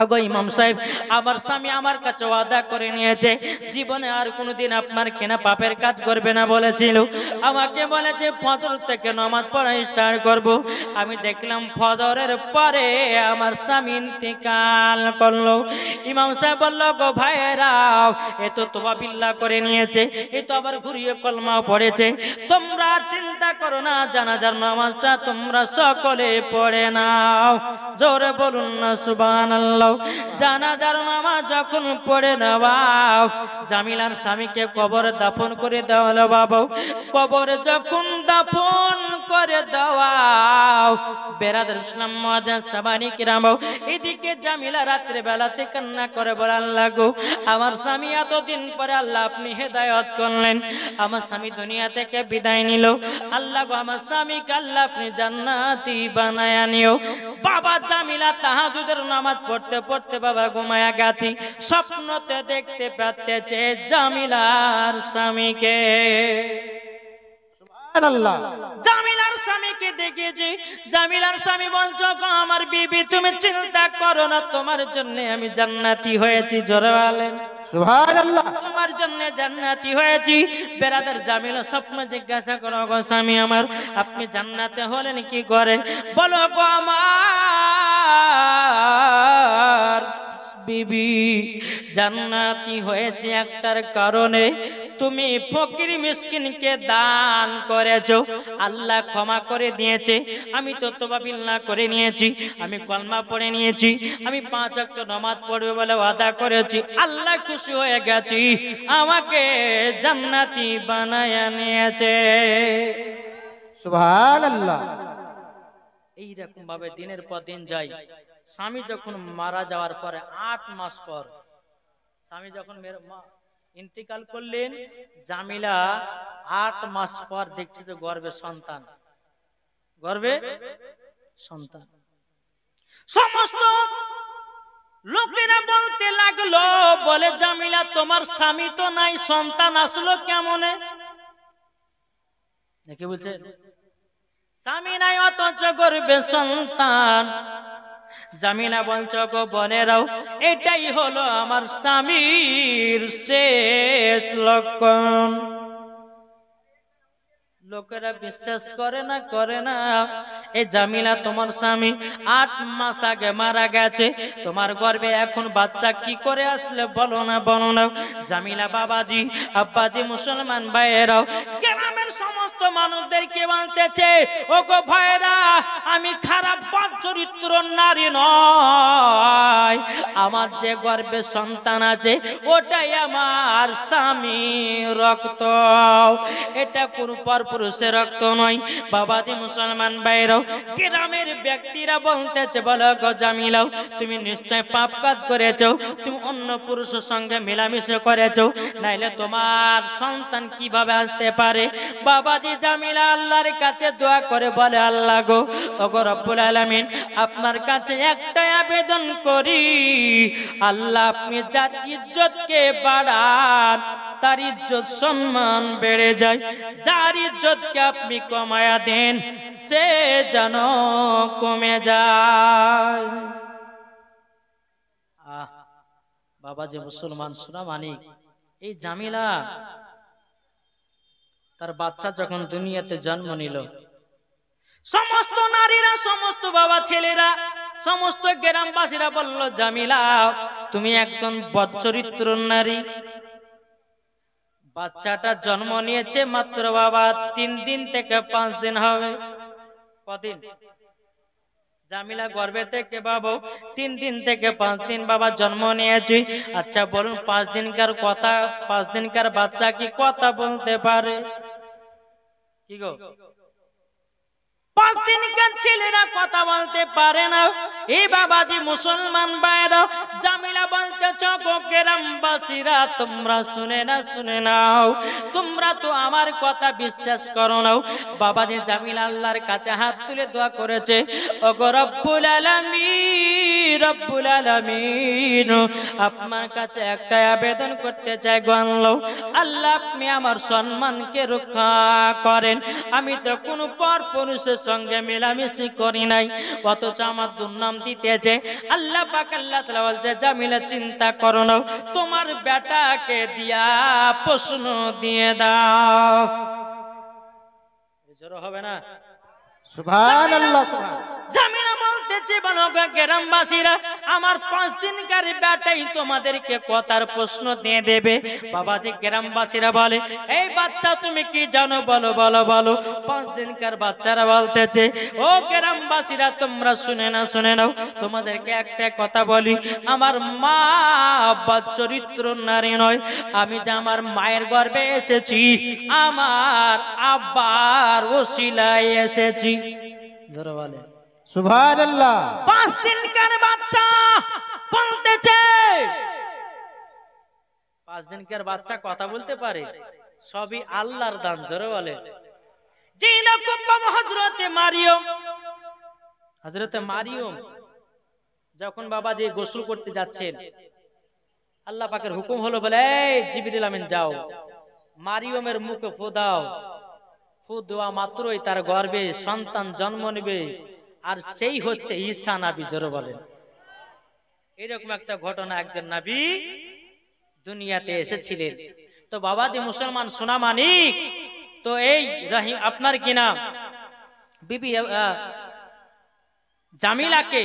[SPEAKER 1] আগো ইমাম সাহেব আমার স্বামী আমার কাছে ওয়াদা করে নিয়েছে জীবনে আর কোনোদিন আপনার কেনা পাপের কাজ করবে না বলেছিল, আমাকে বলেছে ফজর থেকে নামাজ পড়া স্টার্ট করব। আমি দেখলাম ফজরের পরে আমার স্বামী ইন্তেকাল করলো। ইমাম সাহেব বলল গো ভাইরাও এ তো তোবা বিল্লাহ করে নিয়েছে, এ তো আবার ঘুরিয়ে কলমা পড়েছে, তোমরা চিন্তা করো না জানাজার নামাজটা তোমরা সকলে পড়ে নাও। জোরে বলুন না সুবহানাল্লাহ। জানাজার নামাজ যখন পড়ে নেওয়াও জামিলার স্বামীকে কবরে দাফন করে দেওয়া হলো। বাবা কবরে যখন দাফন করে দেওয়াও বেরাদার ইসলাম মুআজ্জিজ সাবানি কিরাম এদিকে জামিলা রাত্রে বেলাতে কান্না করে বলে আল্লাহ গো আমার স্বামী এতদিন পরে আল্লাহ আপনি হেদায়েত করলেন, আমার স্বামী দুনিয়া থেকে বিদায় নিল, আল্লাহ গো আমার স্বামীকে আল্লাহ আপনি জান্নাতি বানায়া নিও। বাবা জামিলা তাহাজ্জুদের নামাজ পড়তে পড়তে বাবা ঘুমায়া গেছে, স্বপ্নতে দেখতে পাচ্ছেছে জামিলার স্বামীকে।
[SPEAKER 2] সুবহানাল্লাহ।
[SPEAKER 1] জামিলার স্বামীকে দেখেছি, জামিলার স্বামী বলছো আমার বিবি তুমি চিন্তা করো না তোমার জন্য আমি জান্নাতি হয়েছি। জোরে বলেন
[SPEAKER 2] সুবহানাল্লাহ।
[SPEAKER 1] তোমার জন্য জান্নাতি হয়েছি। বেরাদার জামিলা স্বপ্ন জিজ্ঞাসা করো গো স্বামী আমার আপনি জান্নাতে হলেন কি করে? বলো গো আমার বিবি জান্নাতি হয়েছে একটার কারণে তুমি ফকির মিসকিনকে দান করেছো, আল্লাহ ক্ষমা করে দিয়েছে। আমি তো তওবা বিল্লাহ করে নিয়েছি, আমি কলমা পড়ে নিয়েছি, আমি 5 ওয়াক্ত নামাজ পড়বে বলে ওয়াদা করেছি, আল্লাহ খুশি হয়ে গেছি, আমাকে জান্নাতি বানায়া নিয়েছে।
[SPEAKER 2] সুবহানাল্লাহ।
[SPEAKER 1] এইরকম ভাবে দিনের পর দিন যায়। স্বামী যখন মারা যাওয়ার পরে 8 মাস পর স্বামী যখন ইন্তেকাল করলেন, জামিলা 8 মাস পর দেখছে যে গর্ভে সন্তান, গর্ভে সন্তান। সমস্ত লোকেরা বলতে লাগলো বলে জামিলা তোমার স্বামী তো নাই, সন্তান আসলো কেমনে? দেখে বলছে স্বামী নাই অথচ গর্ভে সন্তান। জামিলা বলছ গো বোনেরাও এটাই হলো আমার স্বামীর শেষ লক্ষণ। লোকেরা বিশ্বাস করে না এই জামিলা তোমার স্বামী 8 মাস আগে মারা গেছে, তোমার গর্ভে এখন বাচ্চা কি করে আসলে বলো না বলো না। জামিলা বাবাজি আব্বাজি মুসলমান ভাইয়েরাও গ্রামের সমস্ত মানুষদেরকে বলতেছে ও গো ভাইরা আমি খারাপ চরিত্র নারী নয়, আমার যে গর্ভে সন্তান আছে ওটাই আমার স্বামী রক্ত, এটা কোন পরপুরুষের রক্ত নয়। বাবাজি মুসলমান ভাইরাও গ্রামের ব্যক্তিরা বলতেছে বলো গো জামিলাও তুমি নিশ্চয় পাপ কাজ করেছো, তুমি অন্য পুরুষের সঙ্গে মেলামেশা করেছো, নাইলে তোমার সন্তান কিভাবে আসতে পারে? বাবাজি জামিলা আল্লাহর কাছে দোয়া করে বলে আল্লাহ গো ওগো রব্বুল আলামিন আপনার কাছে একটা আবেদন করি, আল্লাহ আপনি যার ইজ্জতকে বাড়ান তার ইজ্জত সম্মান বেড়ে যায়, যার ইজ্জতকে আপনি কমায়া দেন সে যেন কমে যায়। বাবা যে মুসলমান শোনা মানিক এই জামিলা তার বাচ্চা যখন দুনিয়াতে জন্ম নিল, সমস্ত নারীরা সমস্ত বাবা ছেলেরা সমস্ত গ্রামবাসীরা বলল জামিলা তুমি একজন বদচরিত্র নারী। বাচ্চাটা জন্ম নিয়েছে মাত্র বাবা 3 দিন থেকে 5 দিন হবে। কদিন? জামিলা গর্ভে থেকে বাবা 3 দিন থেকে 5 দিন বাবা জন্ম নিয়েছে। আচ্ছা বলুন 5 দিনকার কথা, 5 দিনকার বাচ্চা কি কথা বলতে পারে? কি গো 5 দিনকার ছেলেরা কথা বলতে পারে না। এই বাবাজি মুসলমান ভাইরা, জামিলা বলতেছ গো গ্রামবাসীরা তোমরা শুনে নাও, তোমরা তো আমার কথা বিশ্বাস করো না। বাবাজি জামিলা আল্লাহর কাছে হাত তুলে দোয়া করেছে, ওগো রব্বুল আলামিন আপনার কাছে একটা আবেদন করতে চাই গো আল্লাহ, আপনি আমার সম্মানকে রক্ষা করেন। আমি তো কোনো পর পুরুষের সঙ্গে মেলামেশি করি নাই, অথচ আমার দুর্নাম দিতেছে। আল্লাহ পাক আল্লাহ তাআলা বলছে, জামিলা চিন্তা করো না, তোমার বেটাকে দিয়া প্রশ্ন দিয়ে দাও। জোর হবে না?
[SPEAKER 2] সুবহানাল্লাহ সুবহান।
[SPEAKER 1] জামিলা বলতেছে, বলো গো গ্রামবাসীরা, আমার 5 দিনকার বেটাই তোমাদেরকে কথার প্রশ্ন দিয়ে দেবে। বাবাজি গ্রামবাসীরা বলে, এই বাচ্চা তুমি কি জানো, বলো বলো বলো। 5 দিনকার বাচ্চারা বলতেছে, ও গ্রামবাসীরা তোমরা শুনে নাও, তোমাদেরকে একটা কথা বলি, আমার মা চরিত্র নারী নয়, আমি যে আমার মায়ের গর্ভে এসেছি, আমার আব্বার ওসিলায় এসেছি। ধরো বলে
[SPEAKER 2] সুবহানাল্লাহ।
[SPEAKER 1] 5 দিনকার বাচ্চা বলতেছে, 5 দিনকার বাচ্চা কথা বলতে পারে, সবই আল্লাহর দান। জোরে বলে যেই রকম বাবা হযরতে মারিয়ম যখন বাবা যে গোসল করতে যাচ্ছেন, আল্লাহ পাকের হুকুম হলো, বলে এই জিবরিল আমিন যাও মারিয়মের মুখে ফু দাও। ফু দেওয়া মাত্রই তার গর্ভে সন্তান জন্ম নেবে, আর সেই হচ্ছে ঈসা নবী। জোরে বলেন এরকম একটা ঘটনা, একজন নবী দুনিয়াতে এসেছিলেন। তো বাবা যে মুসলমান সোনা মানিক, তো এই আপনার কি নাম বিবি জামিলাকে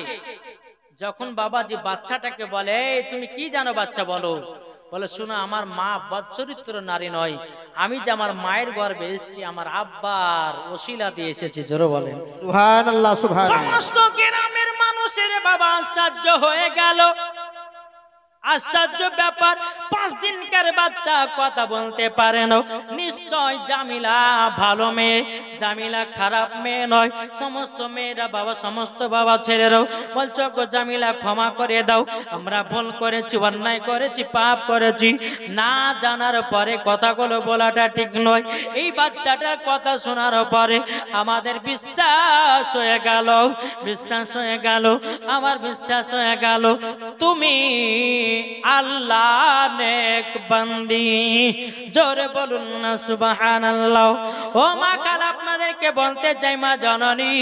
[SPEAKER 1] যখন বাবাজি বাচ্চাটাকে বলে, তুমি কি জানো বাচ্চা, বলো। বলে, শোনো, আমার মা বদচরিত্র নারী নয়, আমি যে আমার মায়ের গর্ভে এসেছি, আমার আব্বার ওসিলা দিয়ে এসেছি। জোরে বলেন
[SPEAKER 2] সুবহানাল্লাহ সুবহানাল্লাহ।
[SPEAKER 1] সমস্ত গ্রামের মানুষের বাবা আশ্চর্য হয়ে গেল। আশ্চর্য ব্যাপার, 5 দিনকার বাচ্চা কথা বলতে পারে না। নিশ্চয় জামিলা ভালো মেয়ে, জামিলা খারাপ মেয়ে নয়। সমস্ত মেয়েরা বাবা, সমস্ত বাবা ছেলেরাও বলছো গো জামিলা ক্ষমা করে দাও, আমরা ভুল করেছি, অন্যায় করেছি, পাপ করেছি। না জানার পরে কথাগুলো বলাটা ঠিক নয়। এই বাচ্চাটার কথা শোনার পরে আমাদের বিশ্বাস হয়ে গেল, আমার বিশ্বাস হয়ে গেল, তুমি আল্লাহ নেক বান্দি। জোরে বলুন না সুবহানাল্লাহ। ও মা, কাল আপনাদেরকে বলতে চাই, মা জননী,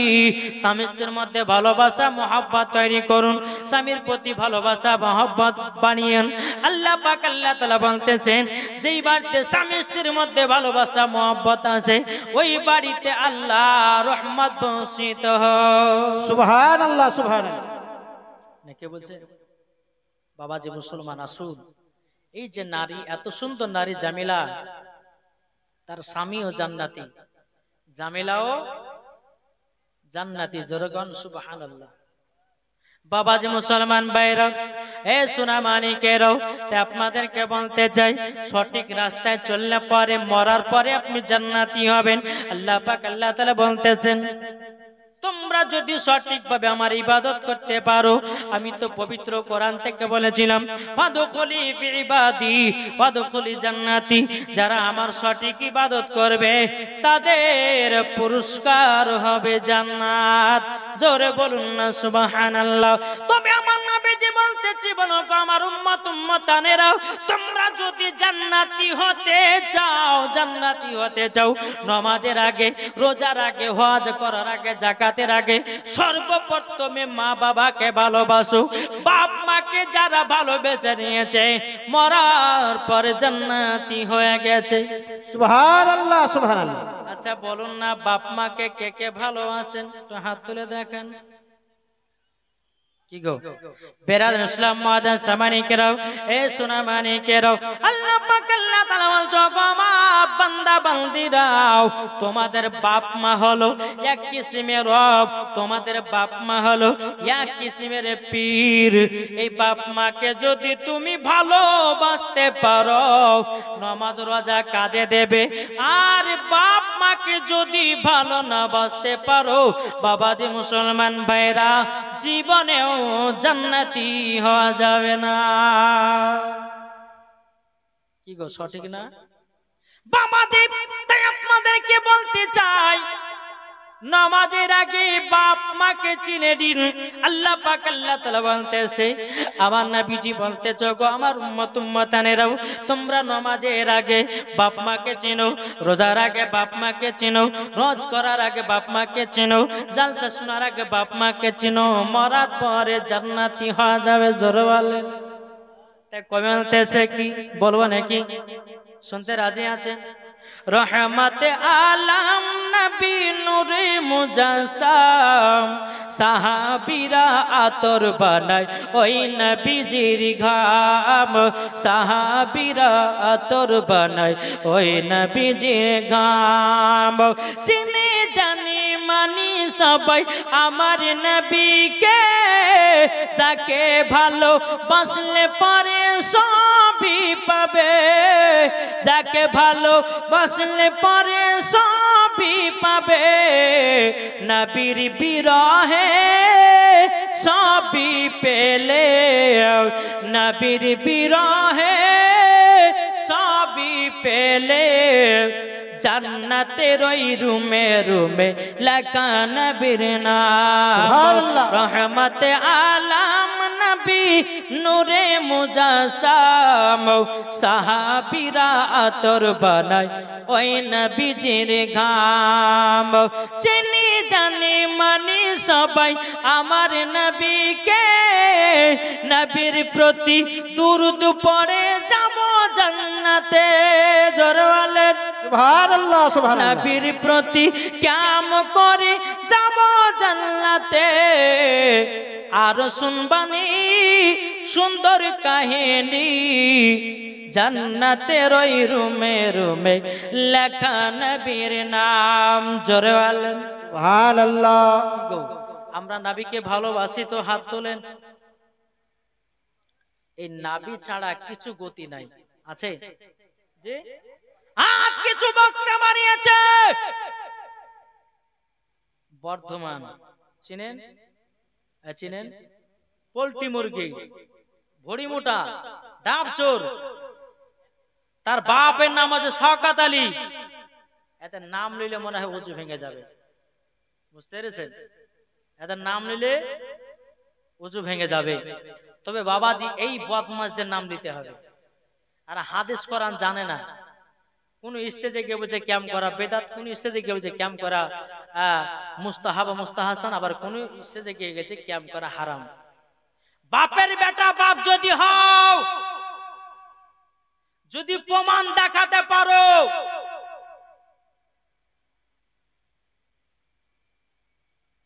[SPEAKER 1] স্বামী স্ত্রীর মধ্যে ভালোবাসা মহব্বত তৈরি করুন, স্বামীর প্রতি ভালোবাসা মহব্বত বানিয়েন। আল্লাহ পাক আল্লাহ তাআলা বলতেছেন, যেই বাড়িতে স্বামী স্ত্রীর মধ্যে ভালোবাসা মহব্বত আছে, ওই বাড়িতে আল্লাহ রহমত বর্ষিত হয়।
[SPEAKER 2] সুবহানাল্লাহ সুবহানাল্লাহ।
[SPEAKER 1] কে বলছে? বাবা যে মুসলমান আসুন, এই যে নারী, এত সুন্দর নারী জামিলা, তার স্বামীও জান্নাতি, জামিলাও জান্নাতি। জোরগণ সুবহানাল্লাহ। বাবা যে মুসলমান ভাইরা, এ সোনা মানিকেরাও, আপনাদেরকে বলতে চাই, সঠিক রাস্তায় চললে পরে, মরার পরে আপনি জান্নাতি হবেন। আল্লাহ পাক আল্লাহ তাআলা বলতেছেন, তোমরা যদি সঠিকভাবে আমার ইবাদত করতে পারো, আমি তো পবিত্র কোরআন থেকে বলেছিলাম, ফাদখুলি ফি ইবাদি ওয়াদখুলি জান্নাতি, যারা আমার সঠিক ইবাদত করবে তাদের পুরস্কার হবে জান্নাত। জোরে বলুন না সুবহানাল্লাহ। তবে আমার নবীজি বলতেছি, বলো আমার উম্মতানেরা, তোমরা যদি জান্নাতি হতে চাও, নামাজের আগে, রোজার আগে, হজ করার আগে, যাকাতের আগে সর্বপ্রথমে মা বাবাকে ভালোবাসো। বাপ মাকে যারা ভালোবেসে নিয়েছে, মরার পরে জান্নাতি হয়ে গেছে।
[SPEAKER 2] সুবহানাল্লাহ সুবহানাল্লাহ।
[SPEAKER 1] আচ্ছা বলুন না, বাপ মাকে কে কে ভালোবাসেন? তো হাত তুলে দেখেন। কি গো বেরাদার ইসলাম মাদান সামানিকেরাও, এ সোনা মানিকেরাও, আল্লাহ পাক আল্লাহ তাআলা বলছো, মা বান্দা বান্দিরাও, তোমাদের বাপ মা হলো এক কিসিমের রব, তোমাদের বাপ মা হলো এক কিসিমের পীর। এই বাপ মাকে যদি তুমি ভালোবাসতে পারো, নামাজ রোজা কাজে দেবে। আর বাপ মাকে যদি ভালো না বাসতে পারো, বাবাজি মুসলমান ভাইরা, জীবনেও জান্নাতি হওয়া যাবে না। কি গো, সঠিক না বাবাজি? তাই আপনাদেরকে বলতে চাই, নামাজের আগে বাপ মাকে চিনে দিন। আল্লাহ পাক আল্লাহ তাআলা বলতেছে, আমার নবীজি বলতেছে, গো আমার উম্মত উম্মতানেরাও, তোমরা নামাজের আগে বাপ মাকে চিনো, রোজার আগে বাপ মাকে চিনো, রোজ করার আগে বাপ মাকে চিনো, জালসা শোনার আগে বাপ মাকে চিনো, মরার পরে জান্নাতি হওয়া যাবে। জোরে বলেন। তাই কবে বলতেছে, কি বলবো নাকি? শুনতে রাজি আছেন? রহমতে আলম নবী নূরে মুজাসসাম, সাহাবীরা আতর বানায় ওই নবীজির ঘাম, সাহাবীরা আতর বানায় ওই নবীজির ঘাম। চিনি জানি মানি সবাই আমার নবীকে, যাকে ভালো বাসলে পরে সবই পাবে, যাকে ভালো বাসলে পরে সবই পাবে। নবীর বিরহে সবই পেলে, নবীর বিরহে সবই পেলে, জান্নাতের ওই রুমে রুমে লেখা নবীর নাম। রহমতে আলম নবী নূরে মুজাসসাম, সাহাবীরা আতর বানায় ওই নবীজির ঘাম। চিনি জানি মানি সবাই আমার নবীকে, নবীর প্রতি দুরূদ পড়ে যাব জান্নাতে। জোরে বলেন
[SPEAKER 2] সুবহানাল্লাহ, সুবহানাল্লাহ।
[SPEAKER 1] নবীর প্রতি কাম করে যাব জান্নাতে। আর শুনবানি সুন্দর কাহিনী, জান্নাতের ওই রুমে রুমে লেখা নবীর নাম। জোরে বলেন
[SPEAKER 2] সুবহানাল্লাহ।
[SPEAKER 1] আমরা নবীকে ভালোবাসি তো হাত তোলেন। এই নবী ছাড়া কিছু গতি নাই, আছে যে আজ কিছু বক্তা মারিয়েছে। বর্ধমান চিনেন? চিনেন? পোল্ট্রি মুরগি, ভড়ি মোটা, ডাব চোর, তার বাপের নাম আছে শওকত আলী। এত নাম নিলে মনে হয় উজু ভেঙে যাবে, বুঝতে পেরেছেন? এত নাম নিলে উজু ভেঙে যাবে। তবে বাবাজি এই বদমাশদের নাম দিতে হবে। আর হাদিস কোরআন জানে না। কোন স্টেজে গিয়ে বলছে ক্যাম্প করা বেদাত, কোন স্টেজে গিয়ে বলছে ক্যাম্প করা মুস্তাহাব মুস্তাহাসান, আবার কোন স্টেজে গিয়ে গেছে ক্যাম্প করা হারাম। বাপের বেটা বাপ যদি হও, যদি প্রমাণ দেখাতে পারো,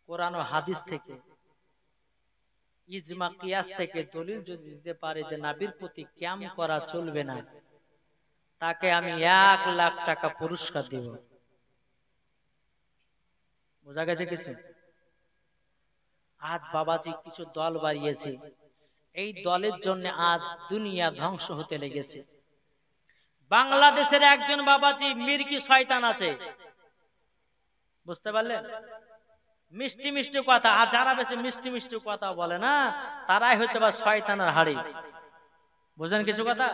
[SPEAKER 1] কোরআন ও হাদিস থেকে, ইজমা কিয়াস থেকে দলিল যদি দিতে পারে যে নবীর প্রতি ক্যাম্প করা চলবে না, তাকে আমি 1 লাখ টাকা পুরস্কার দিব। বোঝা গেছে কিছু? আজ বাবাজি কিছু দল বাড়িয়েছে, এই দলের জন্য আজ দুনিয়া ধ্বংস হতে লেগেছে। বাংলাদেশের একজন বাবাজি মির্কি শয়তান আছে, বুঝতে পারলেন? মিষ্টি মিষ্টি কথা, আর যারা বেশি মিষ্টি মিষ্টি কথা বলে না, তারাই হচ্ছে বা শয়তানের হাড়ি। বুঝেন কিছু কথা?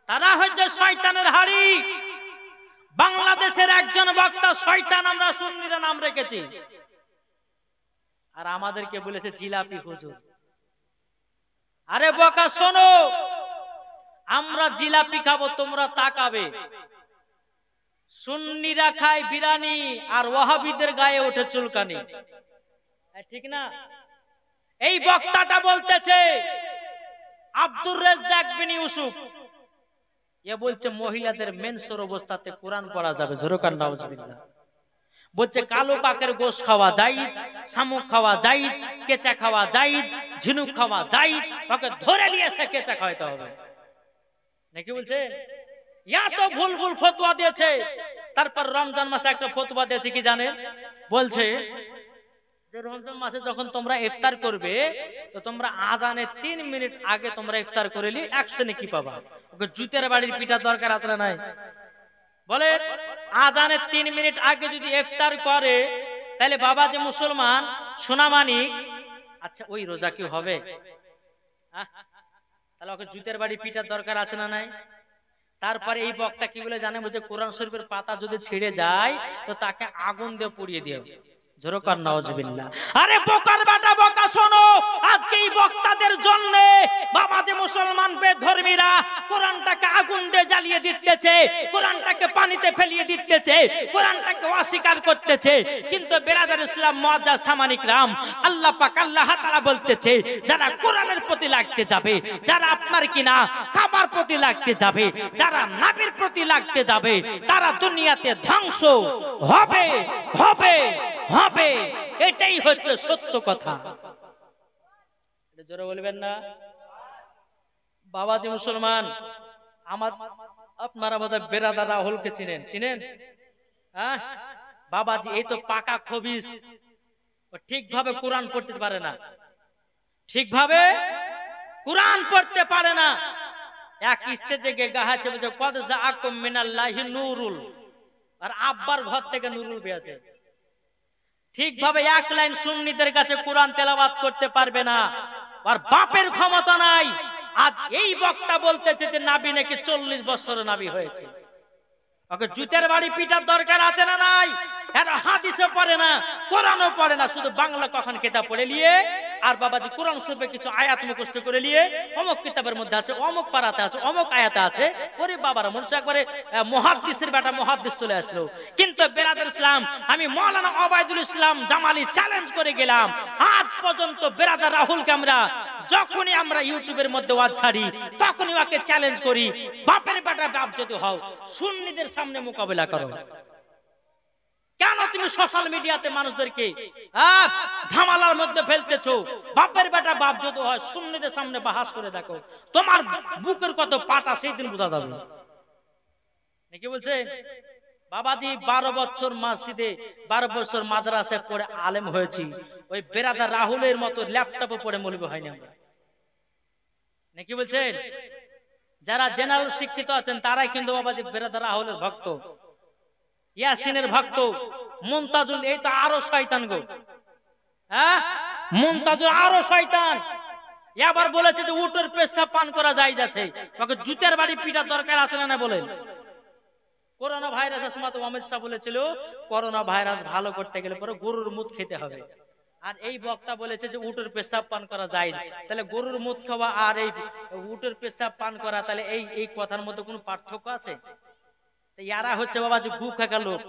[SPEAKER 1] তারা হচ্ছে শয়তানের হাড়ি। বাংলাদেশের একজন বক্তা শয়তান আমরা সুন্নিরা নাম রেখেছি, আর আমাদেরকে বলেছে জিলাপি হুজুর। আরে বোকা শোনো, আমরা জিলাপি খাবো, তোমরা তাকাবে। সুন্নিরা খায় বিরিয়ানি, আর ওয়াহাবিদের গায়ে ওঠে চুলকানি, ঠিক না? এই বক্তাটা বলতেছে আব্দুর রাজ্জাক বিন ইউসুফ, এ বলছে মহিলাদের মেন্সের অবস্থাতে কোরআন পড়া যাবে। জোরকার নাউজুবিল্লাহ। বলছে কালো কাকের গোশ খাওয়া জায়েজ, শামুক খাওয়া জায়েজ, কেঁচা খাওয়া জায়েজ, ঝিনুক খাওয়া জায়েজ, ওকে ধরে নিয়ে এসে কেঁচা খাওয়াতে হবে নাকি? বলছে এত ভুল ভুল ফতোয়া দিয়েছে। তারপর রমজান মাসে একটা ফতোয়া দিয়েছে কি জানেন? বলছে যে রমজান মাসে যখন তোমরা ইফতার করবে তো তোমরা আজানে 3 মিনিট আগে তোমরা ইফতার করেলি 100 নেকি পাবা। ওকে জুতের বাড়ির পিঠা দরকার আছে না নাই? বলে আজানে 3 মিনিট আগে যদি ইফতার করে তাহলে বাবা যে মুসলমান সোনামানিক, আচ্ছা ওই রোজা কি হবে? তাহলে ওকে জুতের বাড়ি পিঠার দরকার আছে না নাই? তারপরে এই বক্তা কি বলে জানে? বলছে কোরআন শরীফের পাতা যদি ছিঁড়ে যায় তো তাকে আগুন দিয়ে পুড়িয়ে দিও। জোরে কর নাউজুবিল্লাহ। আরে বোকার বেটা বোকা, শোনো, আজকে এই বক্তাদের জন্য বাবা যে মুসলমান বেধর্মীরা কোরআনটাকে আগুন দিয়ে জ্বালিয়ে দিতেছে, কোরআনটাকে পানিতে ফেলিয়ে দিতেছে, কোরআনটাকে অস্বীকার করতেছে। কিন্তু বেরাদার ইসলাম মুআজ্জাজ সামানিক রাম, আল্লাহ পাক আল্লাহ তাআলা বলতেছে যারা কোরআনের প্রতি লাগতে যাবে, যারা আপনার কিনা খাবার প্রতি লাগতে যাবে, যারা নবীর প্রতি লাগতে যাবে, তারা দুনিয়াতে ধ্বংস হবে হবে হবে। এটাই হচ্ছে সত্য কথা। জোরে বলবেন না? বাবাজি মুসলমান, আমার আপনারা বোধহয় বেরাদার রাহুলকে চিনেন, চিনেন? হ্যাঁ বাবাজি এই তো পাকা খবিস, ও ঠিকভাবে কোরআন পড়তে পারে না, ঠিকভাবে কোরআন পড়তে পারে না। এক স্টেজে গিয়ে গাহাছে বলছে কদ জাআকুম মিনাল্লাহি নূরুল, আর আব্বার ঘর থেকে নূরুল পেয়েছে। ঠিকভাবে এক লাইন সুন্নিদের কাছে কোরআন তেলাওয়াত করতে পারবে না, আর বাপের ক্ষমতা নাই। আজ এই বক্তা বলতেছে যে নবী নাকি 40 বছর নবী হয়েছে। ওকে জুতের বাড়ি পিটার দরকার আছে না নাই? এরা হাদিসও পড়ে না, কোরআনও পড়ে না, শুধু বাংলা কখন কিতাব পড়ে নিয়ে আর বাবাজি কোরআন শরীফে কিছু আয়াত মুখস্থ করে নিয়ে অমুক কিতাবের মধ্যে আছে, অমুক পারাতে আছে, অমুক আয়াতে আছে। ওরে বাবারা মনে হচ্ছে একবারে মুহাদ্দিসের বেটা মুহাদ্দিস চলে আসলো। কিন্তু বেরাদার ইসলাম, আমি মাওলানা ওবায়দুল ইসলাম জামালি চ্যালেঞ্জ করে গেলাম, আজ পর্যন্ত বেরাদার রাহুলকে আমরা যখনই আমরা ইউটিউবের মধ্যে ওয়াজ ছাড়ি তখনই ওকে চ্যালেঞ্জ করি, বাপের বেটা বাপ যদি হও সুন্নিদের সামনে মোকাবেলা করো। কেন তুমি সোশ্যাল মিডিয়াতে মানুষদেরকে ঝামেলার মধ্যে ফেলতেছো? বাপের বেটা বাপ যদি হয় সুন্নিদের সামনে বাহাস করে দেখো, তোমার বুকের কত পাটা সেই দিন বোঝা যাবে। নাকি বলছে বাবাজি 12 বছর মসজিদে 12 বছর মাদ্রাসায় পড়ে আলেম হয়েছি, ওই বেরাদার রাহুলের মতো ল্যাপটপে পড়ে মৌলবি হয়নি আমরা। নাকি বলছেন? যারা জেনারেল শিক্ষিত আছেন তারাই কিন্তু বাবাজি বেরাদার রাহুলের ভক্ত, ইয়াসিনের ভক্ত, মুনতাজুল এই তো আরো শয়তান গো। হ্যাঁ মুনতাজুল আরো শয়তান। এবার বলেছে যে উটের পেশাব পান করা যায় যাচ্ছে, ওকে জুতের বাড়ি পিটার দরকার আছে না বলেন? করোনা ভাইরাসের সময় তো অমিত শাহ বলেছিল করোনা ভাইরাস ভালো করতে গেলে পরে গরুর মুত খেতে হবে। আর এই বক্তা বলেছে যে উটের পেশাব পান করা যায়, তাহলে গরুর মুত খাওয়া আর এই উটের পেশাব পান করা, তাহলে এই কথার মধ্যে কোনো পার্থক্য আছে? এরা হচ্ছে বাবাজি গু খাকা লোক,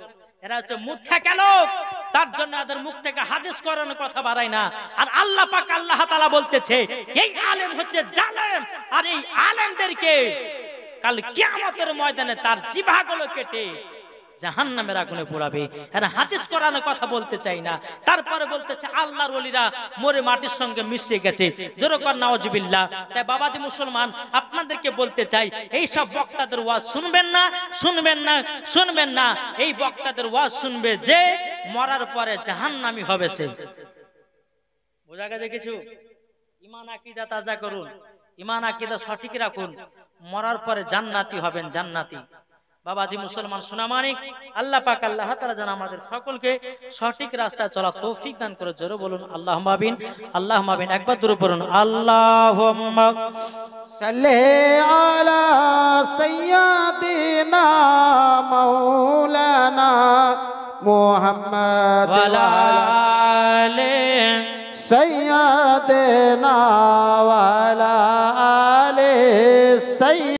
[SPEAKER 1] এরা হচ্ছে মুখ খাকা লোক, তার জন্য এদের মুখ থেকে হাদিস করানোর কথা বাড়ায় না। আর আল্লাহ পাক আল্লাহ তাআলা বলতেছে এই আলেম হচ্ছে জালেম, আর এই আলেমদেরকে কাল কিয়ামতের ময়দানে তার জিহ্বাগুলো কেটে জাহান্নামের আগুনে পোড়াবে। এরা হাদিস কোরআনের কথা বলতে চাই না, তারপরে বলতেছে আল্লাহর ওলিরা মরে মাটির সঙ্গে মিশে গেছে। জোরে কর নাউজুবিল্লাহ। তাই বাবাজি মুসলমান আপনাদেরকে বলতে চাই এই সব বক্তাদের ওয়াজ শুনবেন না, শুনবেন না, শুনবেন না। এই বক্তাদের ওয়াজ শুনবে যে মরার পরে জাহান্নামী হবে সে। বোঝা গেছে কিছু? ঈমান আকীদা তাজা করুন, ঈমান আকীদা সঠিক রাখুন, মরার পরে জান্নাতি হবেন, জান্নাতি। বাবাজি মুসলমান সোনামানিক, আল্লাহ পাক আল্লাহ তাআলা যেন আমাদের সকলকে সঠিক রাস্তায় চলার তৌফিক দান করে। জোরে বলুন আল্লাহুম্মা আমিন, আল্লাহুম্মা আমিন। একবার দূরে পড়ুন আল্লাহুম্মা
[SPEAKER 2] সাল্লি আলা সাইয়্যিদিনা মাওলানা মুহাম্মদ ওয়া আলা আলি সাইয়্যিদিনা ওয়া